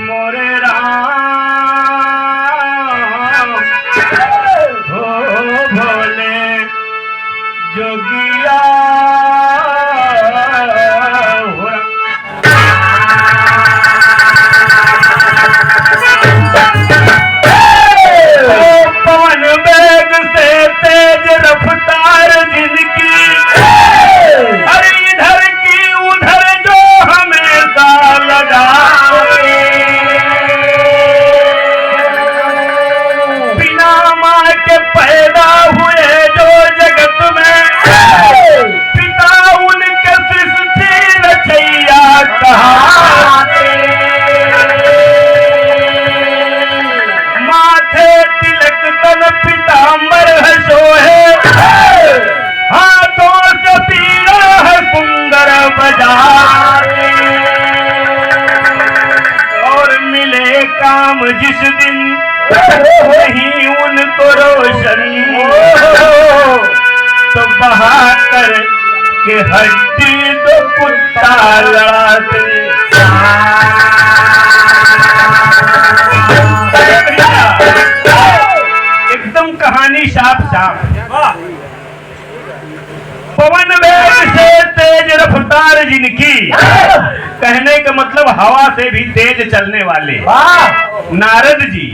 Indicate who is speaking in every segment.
Speaker 1: मोरे राम हो भोले जोगिया पवन वेग से तेज रफ्तार जिनकी, अरे इधर की उधर जो हमेशा लगा, बिना माँ के पैदा हुए जो जगत में, पिता उनके सृष्टि रचैया कहाते, माथे तिलक तन पीताम्बर है सोहे, हाथों से पीड़ा है सुंदर बाजार, और मिले काम जिस दिन नहीं उनको रोशन, तो बहाकर के हड्डी तो कुत्ता लड़ाते। एकदम कहानी साफ साफ। पवन वेग से तेज रफ्तार जिनकी, कहने का मतलब हवा से भी तेज चलने वाले नारद जी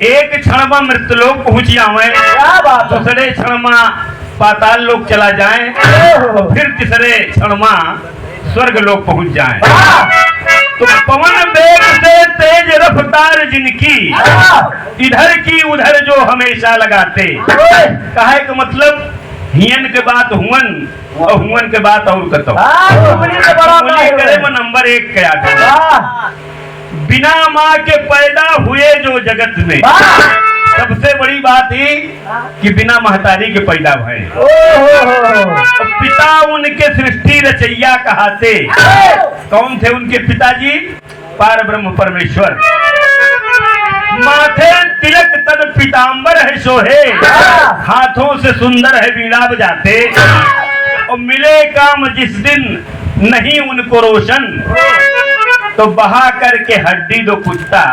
Speaker 1: एक क्षण में मृत्युलोक पहुंच जावे, दूसरे क्षण में पाताल लोक चला जाए, फिर तीसरे क्षण में स्वर्ग लोक पहुंच जाए। तो पवन वेग से तेज रफ्तार जिनकी, इधर की उधर जो हमेशा लगाते, कहे का मतलब हियन के बात हुवन और हुवन के बात और कतो करे में नंबर 1 क्या था। बिना माँ के पैदा हुए जो जगत में, सबसे बड़ी बात ही कि बिना महतारी के पैदा भय, पिता उनके सृष्टि रचैया कहाते। कौन थे उनके पिताजी? पार ब्रह्म परमेश्वर। माथे तिलक तन पीताम्बर है सोहे, हाथों से सुंदर है वीणा बजाते, और मिले काम जिस दिन नहीं उनको रोशन, तो बहा करके हड्डी दो कुत्ता।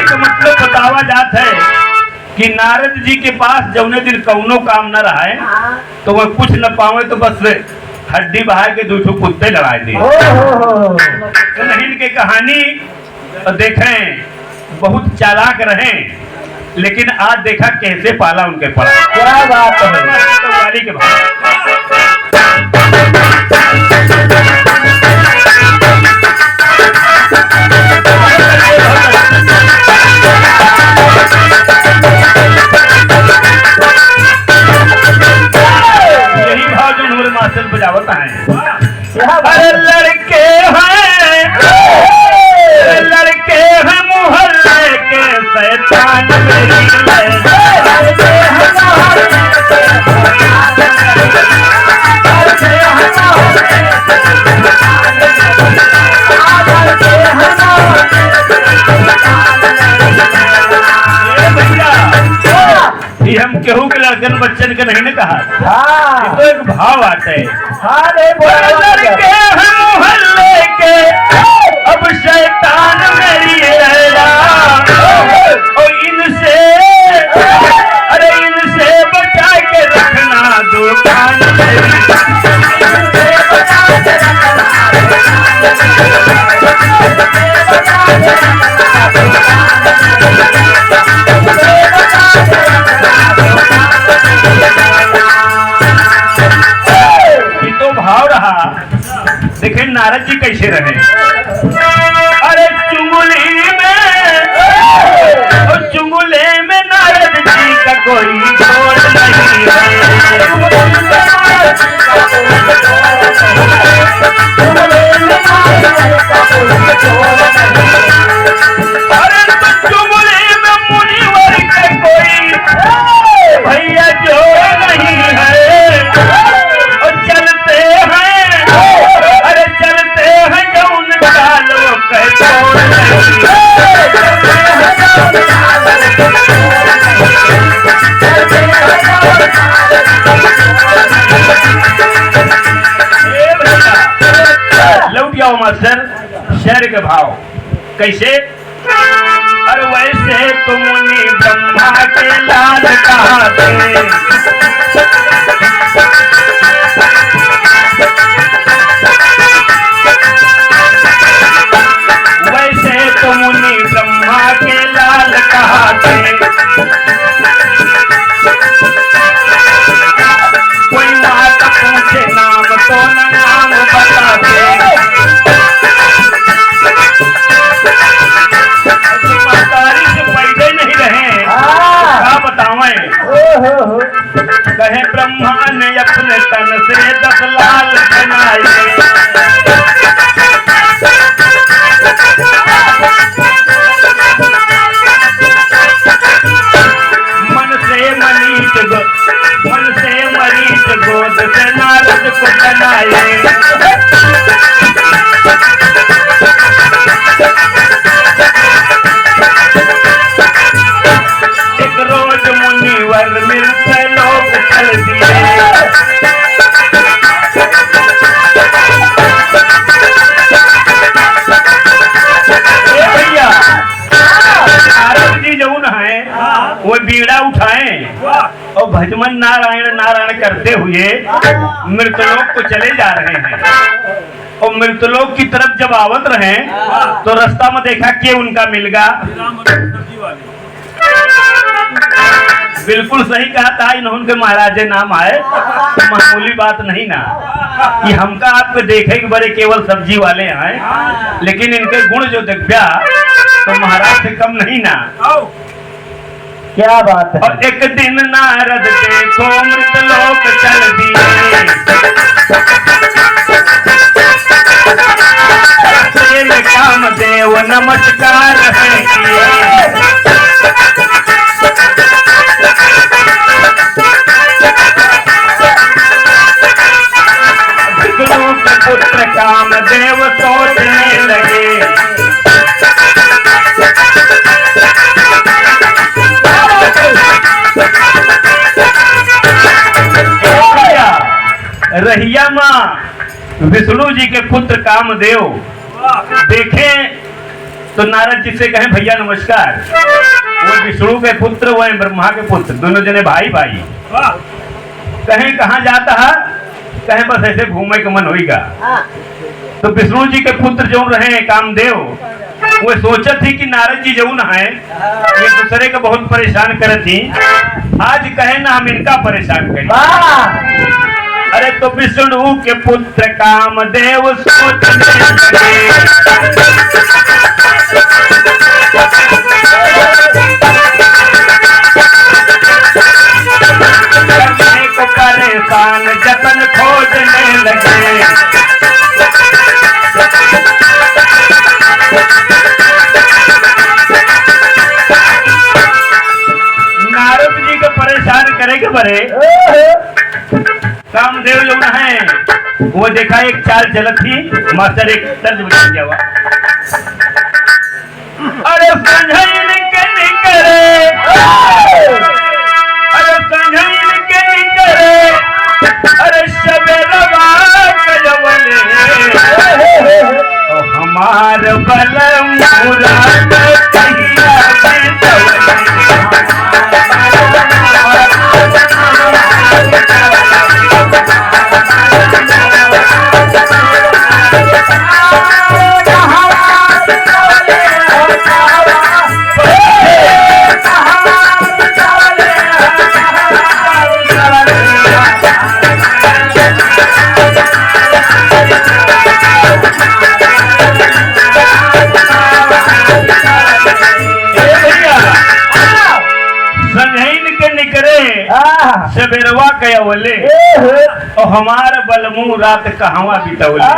Speaker 1: तो मतलब बतावा जात है कि नारद जी के पास जौने दिन कौनो काम न रहा है, तो वह कुछ न पावे तो बस हड्डी बहा के दूसरे कुत्ते लड़ाए दी। तो नहीं के कहानी देखें, बहुत चालाक रहे, लेकिन आज देखा कैसे पाला उनके पड़ा। क्या बात है वाली के भाई। यही भाव जो नूर मास्टर बजावत है। अरे लड़के हैं मोहल्ले के शैतान मेरी हम केहू के लड़कन बच्चन के नहीं ने कहा, तो एक भाव आता है। लड़के हैं मोहल्ले के अब शैतान मेरी लैला, और इनसे अरे इनसे बचा के रखना दुकान मेरी। देखें नारद जी कैसे रहे। अरे चुंगुले में नारद जी का कोई जोड़ नहीं है। अरे तो चुंगुले में मुनिवर के कोई भैया जोड़ नहीं है। और चलते हैं, अरे चलते हैं जो उनका लोग जोड़ नहीं है। बताओ मास्टर शेर के भाव कैसे? और वैसे तो मुनि ब्रह्मा के लाल कहाते, वैसे तो मुनि ब्रह्मा के लाल कहाते, कोई बात पूछे नाम तो न नाम बताते, पैदे नहीं रहे क्या बतावें? कहे ब्रह्मा ने अपने तन से 10 लाल बनाए, मन से मरीच गोद से नारद को बनाए, एक रोज मुनिवर मिलते लोग चल दिए, भैया नारद जी जो है वो बीड़ा उठाए और भजमन नारायण नारायण करते हुए मृतलोक को चले जा रहे हैं। और मृतलोक की तरफ जब आवत रहे तो रास्ता में देखा कि उनका मिल गया। बिल्कुल सही कहा था, इन्होंने महाराज नाम आए मामूली बात नहीं ना कि हमका आपको देखे कि बड़े केवल सब्जी वाले आए, लेकिन इनके गुण जो दिव्या तो महाराज से कम नहीं ना।
Speaker 2: क्या बात है।
Speaker 1: और एक दिन नारद देखो मृतलोक चल दिए, कामदेव नमस्कार है किए, विष्णु के पुत्र कामदेव सोचने लगे, रहिया माँ विष्णु जी के पुत्र कामदेव देखें तो नारद जी से कहें भैया नमस्कार। वो विष्णु के पुत्र वो ब्रह्मा के पुत्र, दोनों जने भाई भाई। कहें कहाँ जाता है? कहें बस ऐसे घूमे का मन होगा। तो विष्णु जी के पुत्र जो रहे कामदेव वो सोचा थी कि नारद जी जो है ये दूसरे को बहुत परेशान करे थी, आज कहे ना हम इनका परेशान करें। अरे तो विष्णु के पुत्र कामदेव सोचने करने को परेशान जतन खोजने लगे, नारद जी को परेशान करेंगे बड़े कामदेव जो है वो देखा एक चाल चलत थी मास्टर एक तर्ज बता दिया हुआ। अरे संझैन के निकरे, अरे संझैन के निकरे, अरे सबेरवा कजवले, हमार बल मुराद कहिया सबेरवा कयवले और हमार बलमू रात कहवा बितवले।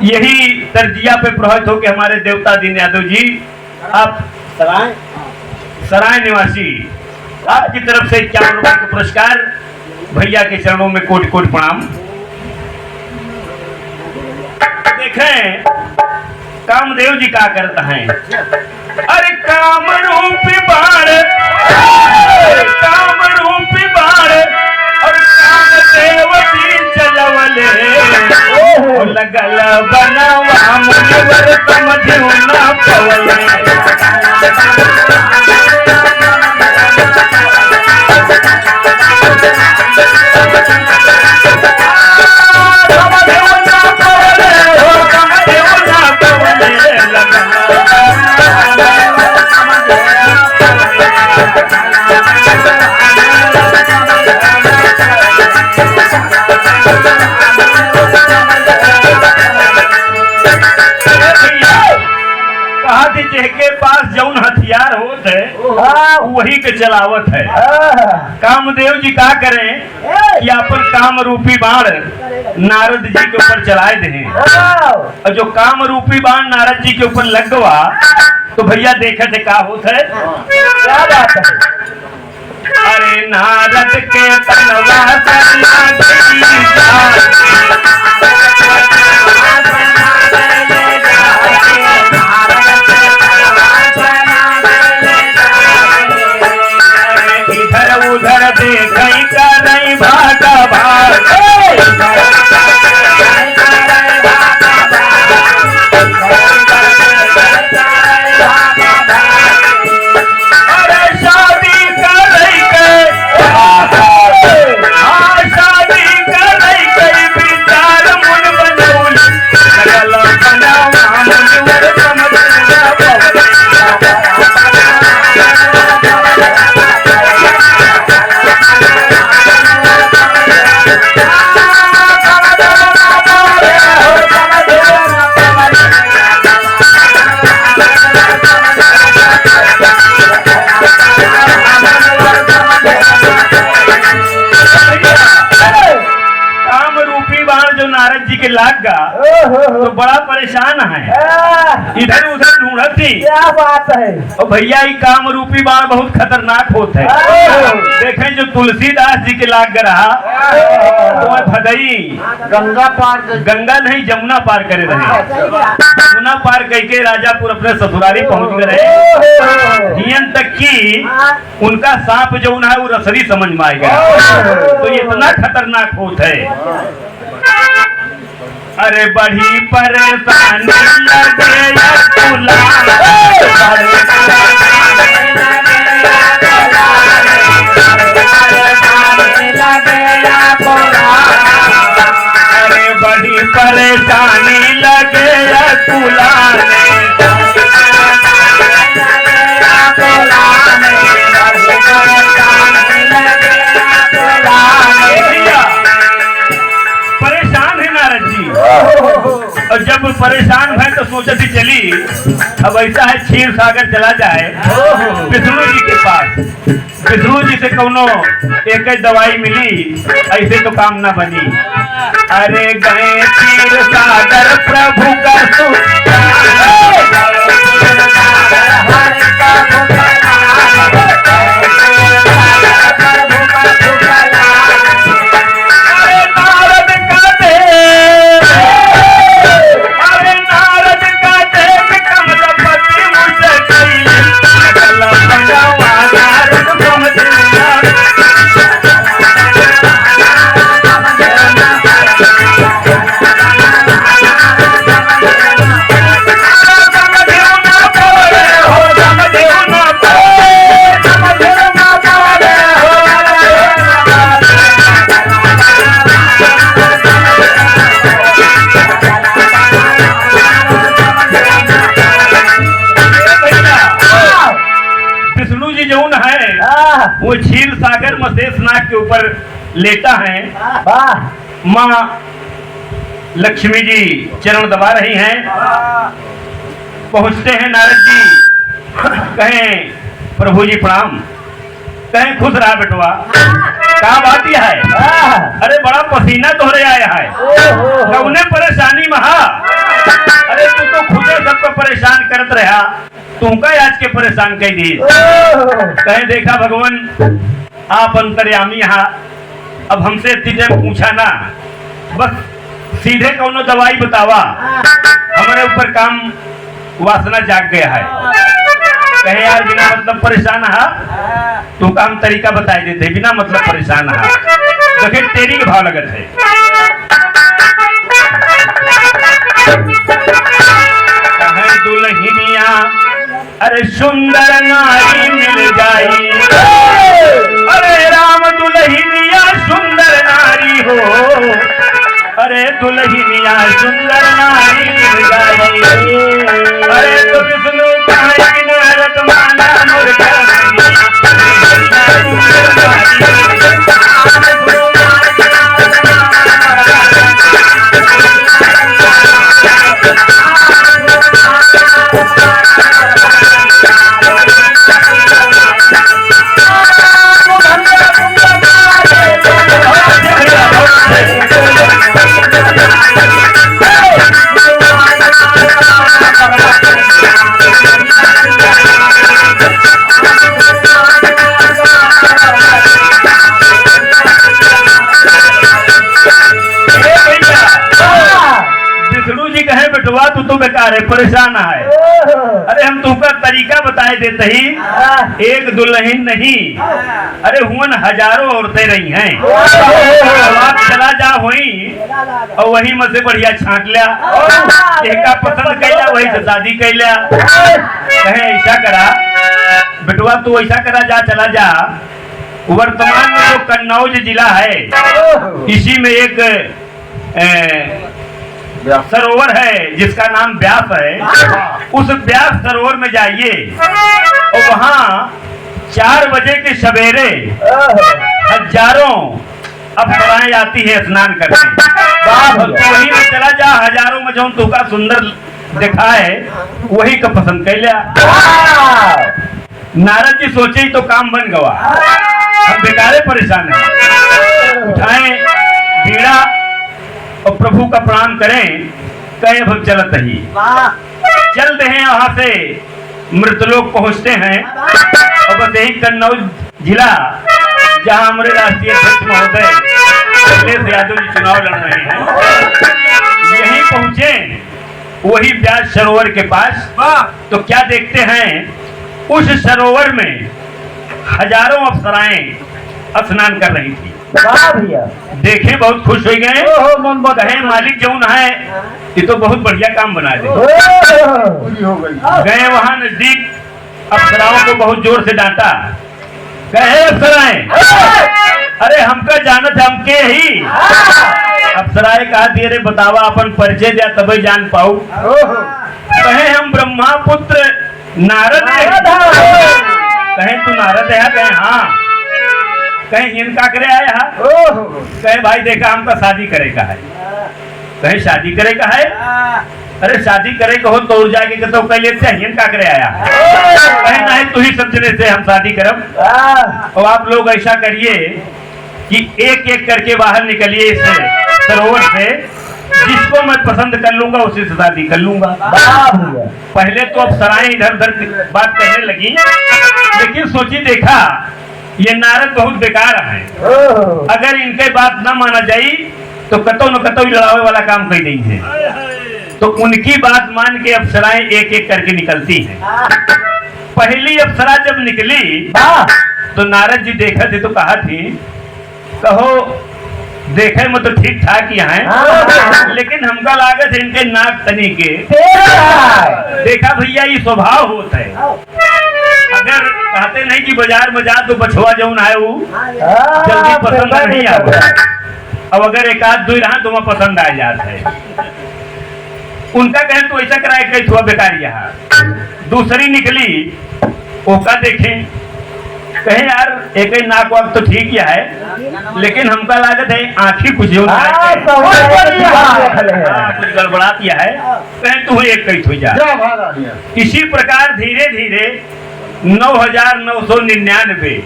Speaker 1: यही तर्जिया पे प्रभावित हो के हमारे देवता दीन यादव जी आप सराय निवासी आपकी तरफ से 51 रुपए का पुरस्कार भैया के चरणों में कोटि कोटि प्रणाम। देखें कामदेव जी क्या करता है। अरे काम रूपी बाण, काम रूपी बाण और कामदेव जी चलवले लगल बनवा मुनिवर समझू ना पवले के पास जौन हथियार होत है वही के चलावत है। कामदेव जी का करें कि अपन काम रूपी बाण नारद जी के ऊपर चलाए दे और जो काम रूपी बाण नारद जी के ऊपर लग गवा तो भैया देखे थे का होता है।
Speaker 2: क्या बात है?
Speaker 1: अरे नारद के तलवा उधर देख कर भागा भाग अरे शादी कर शादी कर विचार मुन बनौल लगल बनवा मुनिवर नारद जी के लाग गा तो बड़ा परेशान है, इधर उधर ढूंढत थी।
Speaker 2: क्या बात है?
Speaker 1: और भैया ये काम रूपी बाण बहुत खतरनाक होता है। देखें जो तुलसीदास जी के लाग रहा तो भदई गंगा नहीं जमुना पार करे रहे। जमुना पार करके राजापुर अपने ससुराली पहुंच गए। हियन तक की उनका सांप जो है वो रसरी समझ में आ गया। तो इतना खतरनाक होता है। अरे बड़ी परेशानी लगे अरे बड़ी परेशानी लगे परेशान है नारद जी। और जब परेशान भय तो सोचे थी चली अब ऐसा है क्षीर सागर चला जाए विष्णु जी के पास। विष्णु जी से कौनो एक दवाई मिली ऐसे तो काम ना बनी। अरे गए क्षीर सागर प्रभु का वो क्षीर सागर मशेषनाग के ऊपर लेटा है। माँ लक्ष्मी जी चरण दबा रही हैं। पहुंचते हैं नारद जी कहें प्रभु जी प्रणाम। कहें खुश रहा बेटवा क्या बात यह है? अरे बड़ा पसीना तोहरे आया है उन्हें परेशानी महा। अरे तू तो खुदे सबको परेशान करत रहा तुमका आज के परेशान कह दी। कहे देखा भगवान आप अंतर्यामी यहाँ अब हमसे तीजे पूछा ना बस सीधे कौनो दवाई बतावा हमारे ऊपर काम वासना जाग गया है। कहे यार बिना मतलब परेशान है तुमका हम तरीका बताए देते बिना मतलब परेशान है। देखे तेरी के भाव लगत है। कहें दुल्हनिया अरे सुंदर नारी मिल जाई, अरे राम दुल्हनिया सुंदर नारी हो, अरे दुल्हनिया सुंदर नारी मिल जाई, अरे तो विष्णु कहे कि नारद माना मुर्गा तू तो बेकार है, परेशान है। अरे हम तुमका तरीका बताए देते ही, एक दुल्हन नहीं, अरे हुन हजारों औरतें रही हैं। आप चला जा वही और वही में से बढ़िया छांट लिया, एक पसंद कैला वही से शादी कैला। कहे ऐसा करा बेटवा, तू ऐसा करा, जा चला जा। वर्तमान में जो कन्नौज जिला है, इसी में एक सरोवर है जिसका नाम व्यास है। उस व्यास सरोवर में जाइए और वहाँ 4 बजे के सवेरे हजारों अप्सराएं आती है स्नान करने। तो वही में चला जा, हजारों में जो तुका सुंदर देखा है वही का पसंद कर लिया। नारद जी सोचे ही तो काम बन गवा, हम बेकारे परेशान हैं। उठाएं बीड़ा और प्रभु का प्रणाम करें, कहे अब चलत ही चलते हैं। वहां से मृतलोक पहुंचते हैं और बस यही कन्नौज जिला जहां हमारे राष्ट्रीय अध्यक्ष महोदय अखिलेश यादव जी चुनाव लड़ रहे हैं, यहीं पहुंचे वही व्यास सरोवर के पास। तो क्या देखते हैं, उस सरोवर में हजारों अप्सराएं स्नान कर रही थी। देखे बहुत खुश हो गए, कहे मालिक जौन है ये तो बहुत बढ़िया काम बना दे। गए वहां नजदीक, अप्सराओं को बहुत जोर से डांटा। कहे अप्सराएं, अरे हमका जानत हमके ही। अप्सराएं कहा थी, अरे बतावा अपन परिचय दिया तभी जान पाऊ। कहे हम ब्रह्मा पुत्र नारद है। कहे तू नारद है? कहे हाँ। कहीं इनका करे आया, कहे भाई देखा हमका शादी करे का है। कहे शादी करे का है? अरे शादी करे का हो तो जाके तो कह लेते हैं इनका करे आया। कहे नहीं, तू ही समझने से हम शादी करब। और आप लोग ऐसा करिए कि एक एक करके बाहर निकलिए इस सरोवर से, जिसको मैं पसंद कर लूंगा उसी से शादी कर लूंगा। पहले तो अब सराय इधर उधर बात कहने लगी, लेकिन सोची देखा ये नारद बहुत बेकार है। अगर इनके बात न माना जाए तो कतो न कतो लड़ावे वाला काम कर देंगे है। तो उनकी बात मान के अप्सराएं एक एक करके निकलती हैं। पहली अप्सरा जब निकली तो नारद जी देखा थे तो कहा थी, कहो देखे में तो ठीक ठाक ही है, लेकिन हमका लागत इनके नाक तनी के। देखा भैया ये स्वभाव होता है, अगर कहते नहीं कि बाजार में जा तो बछुआ जौन है वो जल्दी पसंद नहीं आता। अब अगर एक आध दो रहा तो वह पसंद आ जाता है। उनका कहे तो ऐसा कराए कहीं थोड़ा बेकार यहाँ। दूसरी निकली, ओका देखें, कहे यार एक ही नाक वाक तो ठीक ही है, लेकिन हमका लागत है आंखी कुछ कुछ गड़बड़ा दिया है। कहे तू एक कहीं हो जा। इसी प्रकार धीरे धीरे 9,999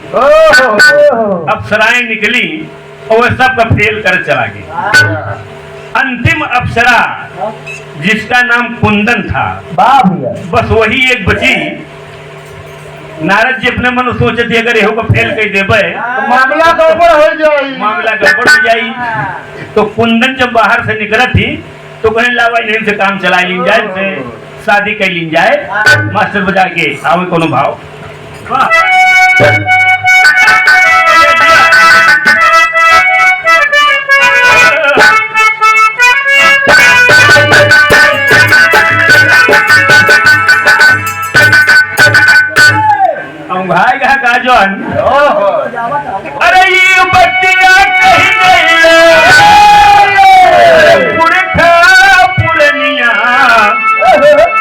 Speaker 1: अप्सराएं निकली और वह सब का फेल कर चला गया। अंतिम अप्सरा जिसका नाम कुंदन था, बस वही एक बची। नारद जी अपने मन सोचे थे अगर एहो को फेल कर देवे
Speaker 2: तो मामला गड़बड़ हो
Speaker 1: जाई। तो कुंदन जब बाहर से निकला थी तो कहीं लावा नहीं से काम चला ली जाए, से शादी कर ली जाए। मास्टर बजा के आवे कोनो भाव। जौन अरे ये बच्चिया कही गई पुरखा पुरनिया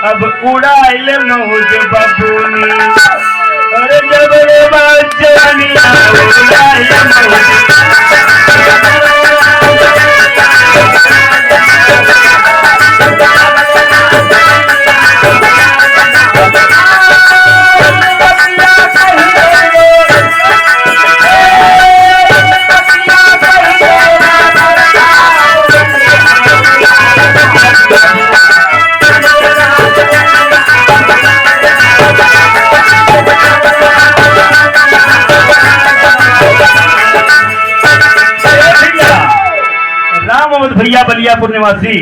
Speaker 1: अब उड़ाइल मौज बबूनी अरे जब रे बच्चनिया उड़ाइल मौज भैया बलियापुर निवासी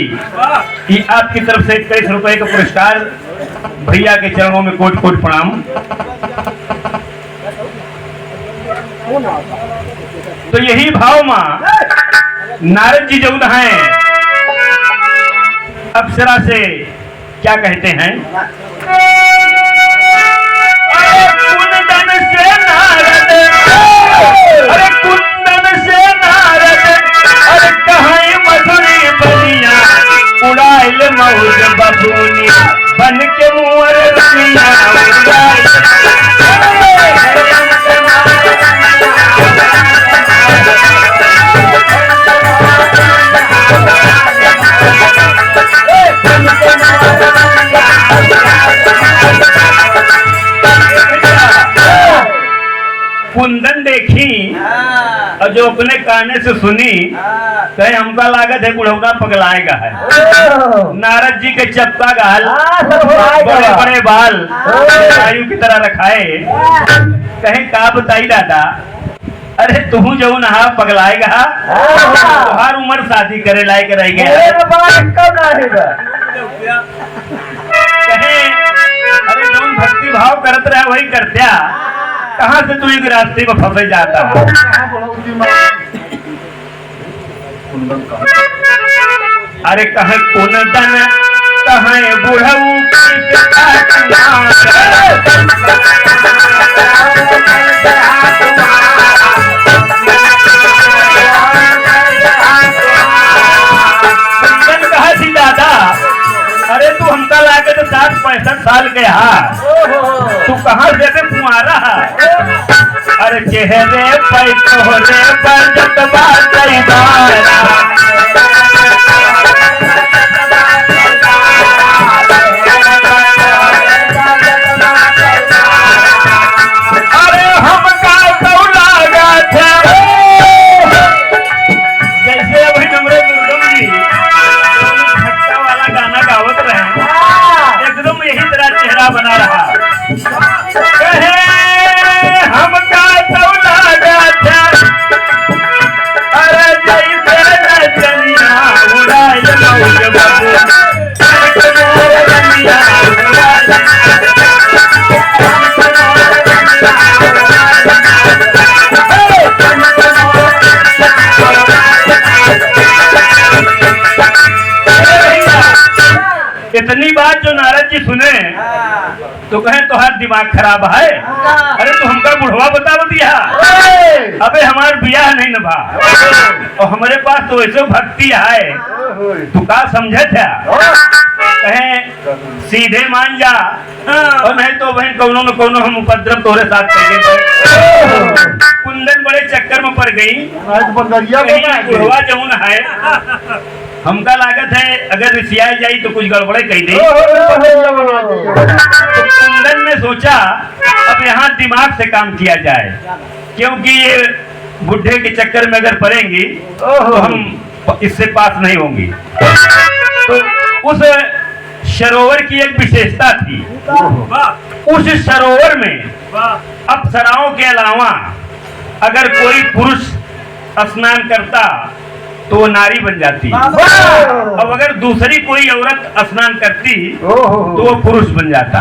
Speaker 1: कि आपकी तरफ से 21 रुपए का पुरस्कार भैया के चरणों में कोट कोट प्रणाम। तो यही भाव मां नारद जी जौन हैं अप्सरा से क्या कहते हैं कुंदन से नारद अरे कुंदन से नारद अरे कहाँ मधुरी बनिया उड़ाइल मौज बबूनी बन के मुअर रनिया कुंदन देखी और जो अपने काने से सुनी कहे हमका लागत है बुढ़ौना पगलाएगा है। नारद जी के चपका गाल बड़े बड़े बाल आयु की तरह रखाए कहे का बताई दादा अरे तू जो नहा पगलाएगा हर उम्र शादी करे लायक रह गया कहे अरे जो भक्ति भाव करत रहा वही करत्या कहाँ से तू एक रास्ते में फंसे जाता है। अरे कहे कुंदन कहे बुढ़ऊ कुंदन कहा थी दादा अरे तू हमका लागे तो 60-65 साल के तू कहाँ से कुमारा अरे चेहरे पैतोरे बजत बाई अरे हमका तो लागत जैसे अभी नमरे दुर्गम जी खट्टा वाला गाना गावत रहे एकदम यही तरह चेहरा बना रहा हमका तो लागत अरे जैसे नचनिया उड़ाइल मौज बबूनी इतनी बात जो नारद जी सुने तो कहे तो हर दिमाग खराब है अरे तो हमका बुढ़वा बता दिया अबे हमार बियाह नहीं नभा और हमारे पास तो ऐसे भक्ति है तू का समझे था कहे सीधे मान जा और नहीं तो बहन कौनो न कौनो हम उपद्रव तोरे साथ करेंगे। कुंदन बड़े चक्कर में पड़ गई बुढ़वा जमुन है हमका लागत है अगर रिसिया जाई तो कुछ गड़बड़े कह दे। तो कुंदन ने सोचा अब यहाँ दिमाग से काम किया जाए क्योंकि ये बुढ़े के चक्कर में अगर पड़ेंगी तो हम इससे पास नहीं होंगी। तो उस सरोवर की एक विशेषता थी उस सरोवर में अप्सराओं के अलावा अगर कोई पुरुष स्नान करता तो वो नारी बन जाती अब अगर दूसरी कोई औरत स्नान करती तो वो पुरुष बन जाता।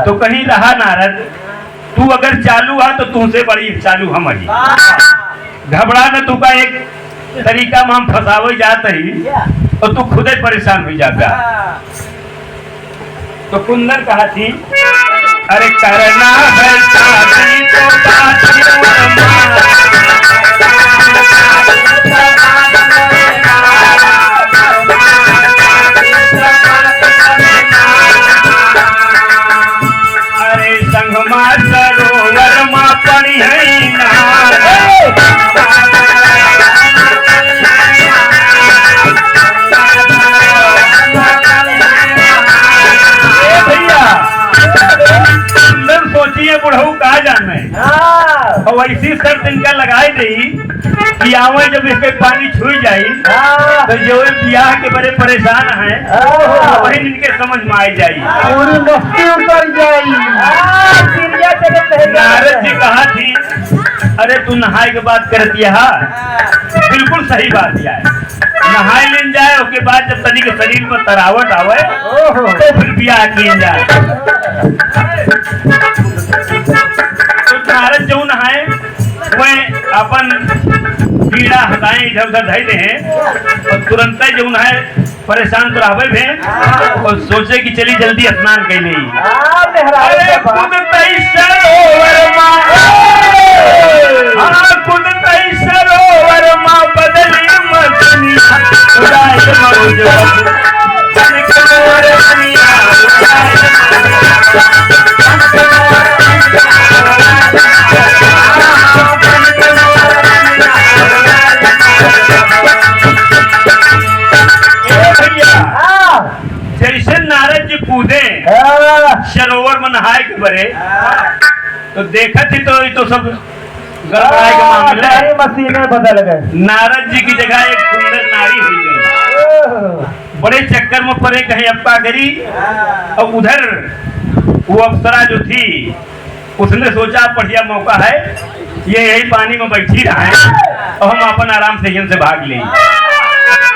Speaker 1: तो कहीं रहा नारद तू अगर चालू है तो तुमसे बड़ी चालू हम ही घबरा न तू का एक तरीका में हम फंसावे जाते ही और तू खुद ही परेशान हो जाता। तो कुंदन कहा थी अरे करना है शादी तो बाजी अरे संगमा सरोवर माँ पड़ी है नार सोचिए बुढ़ऊ कहा जाना है और वैसी शर्त इनका लगाई दी कि आवे जब इसके पानी छुई जाई तो जो ब्याह के बड़े परेशान हैं वही इनके समझ में आई जाई
Speaker 2: पूरी मस्ती उतर जाई।
Speaker 1: नारद जी कहा थी अरे तू नहाए के बात करती है बिल्कुल सही बात है नहाए लेन जाए उसके बाद जब तनी के शरीर में तरावट आवे तो फिर ब्याह किए जाए। तो नारद जो नहाए वह अपन कीड़ा हटाए इधर उधर धैले हैं और तुरंत जो नहाए परेशान तो रहबे भी और सोचे कि चली जल्दी स्नान कर ली। अरे खुद सरोवर माँ बदली जैसे नारद जी कूदे सरोवर में नहाए के बरे तो देखा थी तो ये तो सब गड़बड़ाए के मामले
Speaker 2: मशीनें बदल गए।
Speaker 1: नारद जी की जगह एक सुंदर नारी हुई गई बड़े चक्कर में पड़े कहीं अप्पा करी और उधर वो अप्सरा जो थी उसने सोचा बढ़िया मौका है ये यही पानी में बैठी रहा है और हम अपन आराम से यहाँ से भाग लें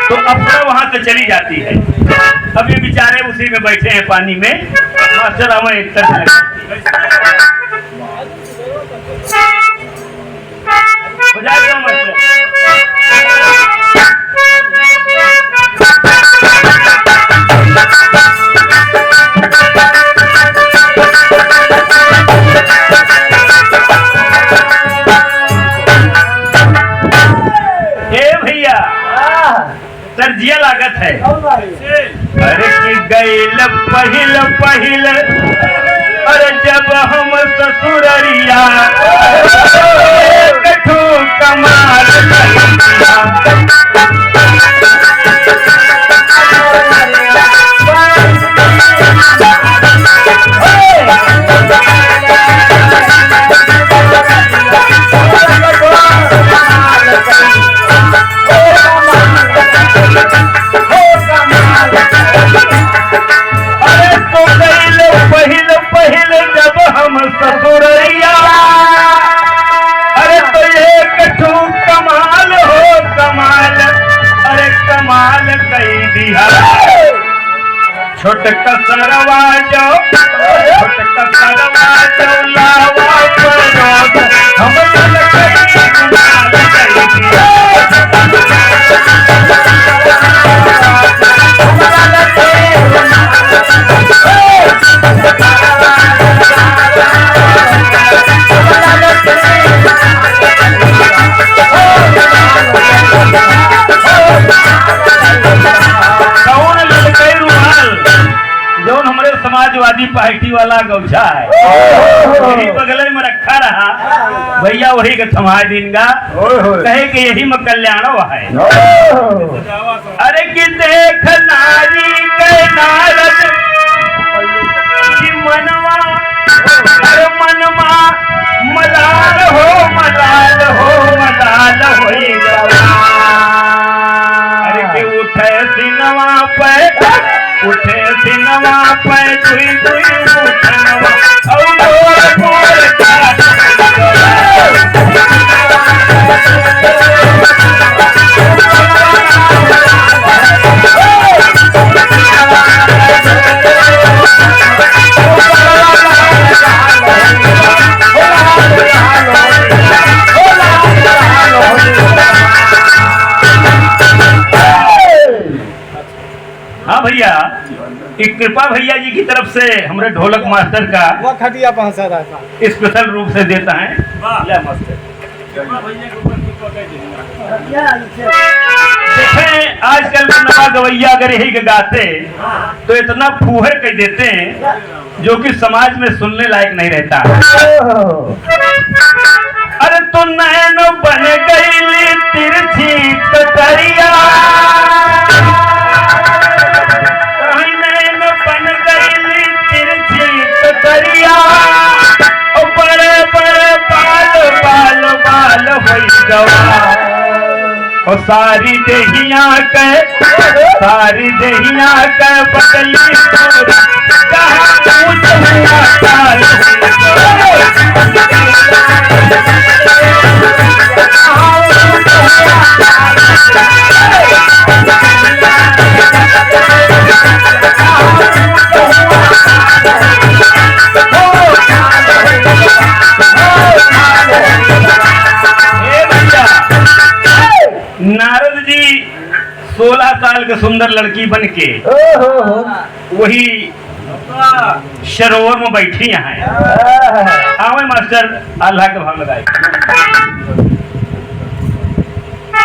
Speaker 1: तो अप्सरा वहां से चली जाती है। अब ये बेचारे उसी में बैठे हैं पानी में मास्टर हमें एक तरह हो जाएगा मास्टर सर्जिया लागत है अरे कि गैल पहिल पहिल अरे जब हम ससुररिया कठू कमाल ससुरैया अरे तो ये कठू कमाल हो कमाल अरे कमाल कई दिया छोट कसरवा जो लावा परोग हम कई कमाल कई दिया समाजवादी पार्टी वाला गौछा है यही बगल में रखा रहा भैया वही का समाज दिन का कहे कि यही में कल्याण है। अरे कि देख नारी के नारद कि मनवा अरे मनवा मलाल हो मलाल हो मलाल होएगा अरे कि उठे सिनवा पे उठे सिनवा पे दुई दुई उठनवा औ मोर मोर हाँ भैया, एक कृपा भैया जी की तरफ से हमारे ढोलक मास्टर का
Speaker 3: वो खटिया पहुंचा था
Speaker 1: स्पेशल रूप से देता है। या मास्टर देखें, आजकल के नवा गवैया अगर यही के गाते तो इतना फूहर कह देते हैं जो कि समाज में सुनने लायक नहीं रहता। अरे तो नैन बन गई तिरछी कतरिया, नैन बन गई तिरछी कतरिया, बड़े बड़े बाल बाल बाल होई गवा, और सारी देहिया के बदली कहाँ ऊँच हुआ काल नारद जी 16 साल के सुंदर लड़की बन के वही सरोवर में बैठी यहाँ आवे मास्टर अल्लाह के भाव लगाए।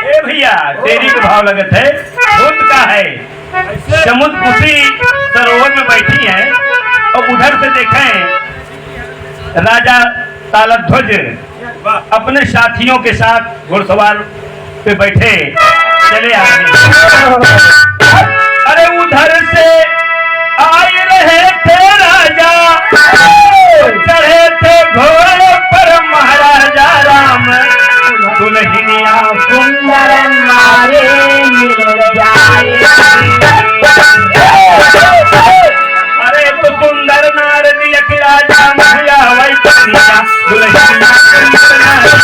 Speaker 1: ए भैया तेरी के भाव लगत है, खुद का है समुद्र खुशी सरोवर में बैठी है और उधर से देखें राजा तालध्वज अपने साथियों के साथ घुड़सवार पे बैठे चले आ रहे। अरे उधर से आए रहे थे राजा, चढ़े थे घोड़े पर महाराजा राम, दुल्हनिया सुंदर नारे मिल जाए। अरे तो सुंदर नार दिया कि राजा महिला वही कन्या, दुल्हनिया सुंदर नारी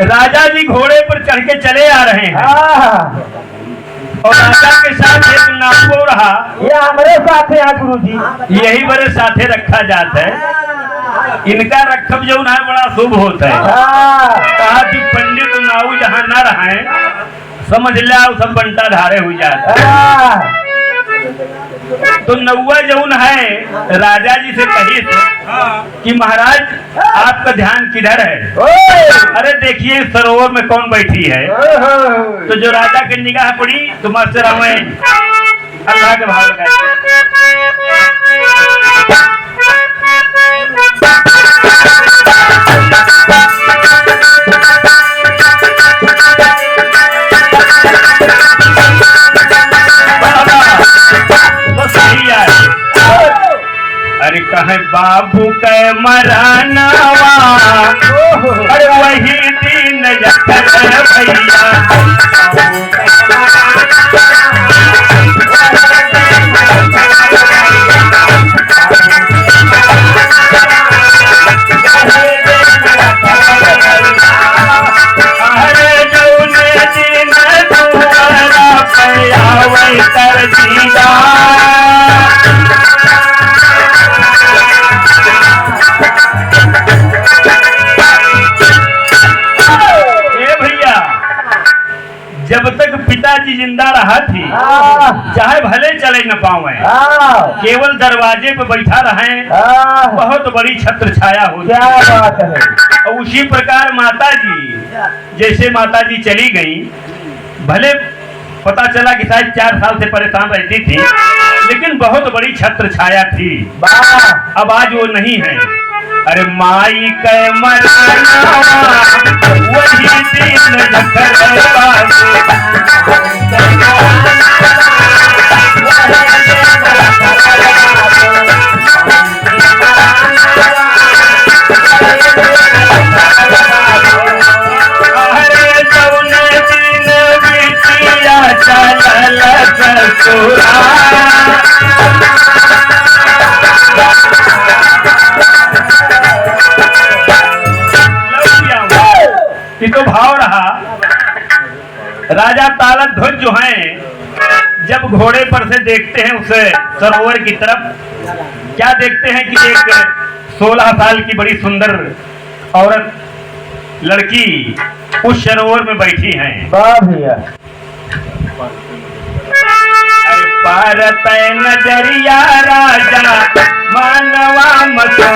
Speaker 1: राजा जी घोड़े पर चढ़ के चले आ रहे हैं और राजा के साथ एक नागो रहा,
Speaker 2: ये हमारे साथ है गुरु जी,
Speaker 1: यही बड़े साथे रखा जाता है। इनका रखब जो है बड़ा शुभ होता है। कहा कि पंडित नाऊ जहाँ न रहे समझ लिया सब बंटा धारे हो जाता। तो नौवा जौन है राजा जी से कही कि महाराज आपका ध्यान किधर है? अरे देखिए सरोवर में कौन बैठी है। तो जो राजा की निगाह पड़ी तो मास्टर हमें अल्लाह के भाव लगाए। अरे कहे बाबू के मरानावा, अरे वही दिन भैया अरे जौने दिन तुम्हारा पैया वही कर दीदा। जब तक पिताजी जिंदा रहा थी चाहे भले चले न पावे, केवल दरवाजे पे बैठा रहे, बहुत बड़ी छत्र छाया हो जाए। और उसी प्रकार माता जी, जैसे माता जी चली गई, भले पता चला कि शायद 4 साल से परेशान रहती थी, लेकिन बहुत बड़ी छत्र छाया थी। अब आज वो नहीं है। अरे माई के मराना वही दिन गोरा। ये तो भाव रहा। राजा तालक ध्वज जो हैं जब घोड़े पर से देखते हैं उस सरोवर की तरफ, क्या देखते हैं कि एक 16 साल की बड़ी सुंदर औरत लड़की उस सरोवर में बैठी हैं।
Speaker 2: वाह भैया।
Speaker 1: अरे पार तय नजरिया राजा मानवा मतो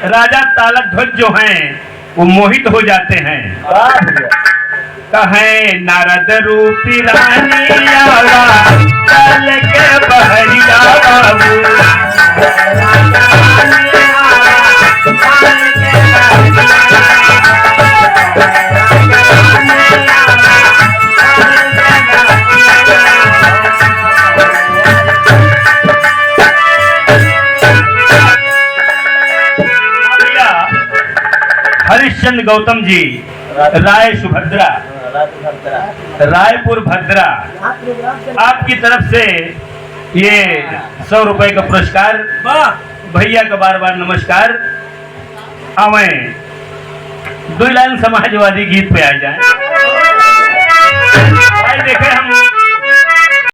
Speaker 1: राजा तालक ध्वज जो हैं वो मोहित हो जाते हैं।
Speaker 2: वाह भैया।
Speaker 1: कहें नारद रूपी रानी आवा चल के बहरिया बाबू। हरिश्चंद्र गौतम जी राय सुभद्रा रायपुर भद्रा आपकी तरफ से ये 100 रुपए का पुरस्कार। भैया का बार बार नमस्कार। हमें 2 लाइन समाजवादी गीत पे आ जाए।